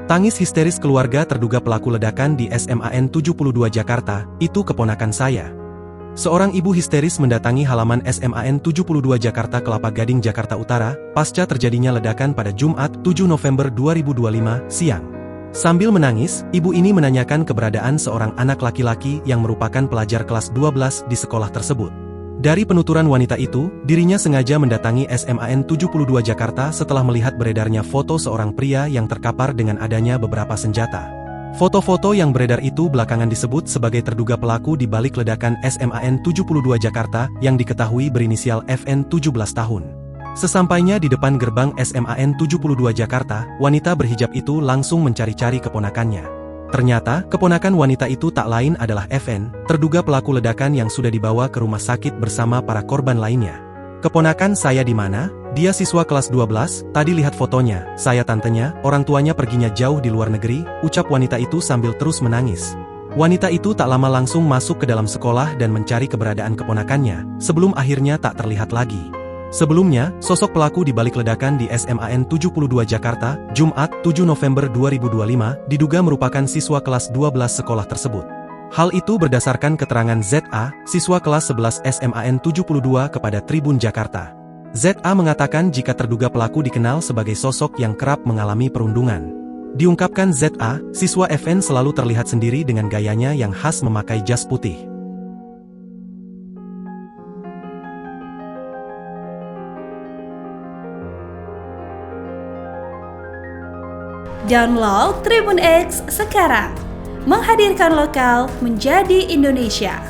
Tangis histeris keluarga terduga pelaku ledakan di SMAN 72 Jakarta, itu keponakan saya. Seorang ibu histeris mendatangi halaman SMAN 72 Jakarta Kelapa Gading, Jakarta Utara, pasca terjadinya ledakan pada Jumat 7 November 2025, siang. Sambil menangis, ibu ini menanyakan keberadaan seorang anak laki-laki yang merupakan pelajar kelas 12 di sekolah tersebut. Dari penuturan wanita itu, dirinya sengaja mendatangi SMAN 72 Jakarta setelah melihat beredarnya foto seorang pria yang terkapar dengan adanya beberapa senjata. Foto-foto yang beredar itu belakangan disebut sebagai terduga pelaku di balik ledakan SMAN 72 Jakarta yang diketahui berinisial FN 17 tahun. Sesampainya di depan gerbang SMAN 72 Jakarta, wanita berhijab itu langsung mencari-cari keponakannya. Ternyata, keponakan wanita itu tak lain adalah FN, terduga pelaku ledakan yang sudah dibawa ke rumah sakit bersama para korban lainnya. "Keponakan saya di mana? Dia siswa kelas 12, tadi lihat fotonya, saya tantenya, orang tuanya perginya jauh di luar negeri," ucap wanita itu sambil terus menangis. Wanita itu tak lama langsung masuk ke dalam sekolah dan mencari keberadaan keponakannya, sebelum akhirnya tak terlihat lagi. Sebelumnya, sosok pelaku di balik ledakan di SMAN 72 Jakarta, Jumat 7 November 2025, diduga merupakan siswa kelas 12 sekolah tersebut. Hal itu berdasarkan keterangan ZA, siswa kelas 11 SMAN 72 kepada Tribun Jakarta. ZA mengatakan jika terduga pelaku dikenal sebagai sosok yang kerap mengalami perundungan. Diungkapkan ZA, siswa FN selalu terlihat sendiri dengan gayanya yang khas memakai jas putih. Download Tribun X sekarang, menghadirkan lokal menjadi Indonesia.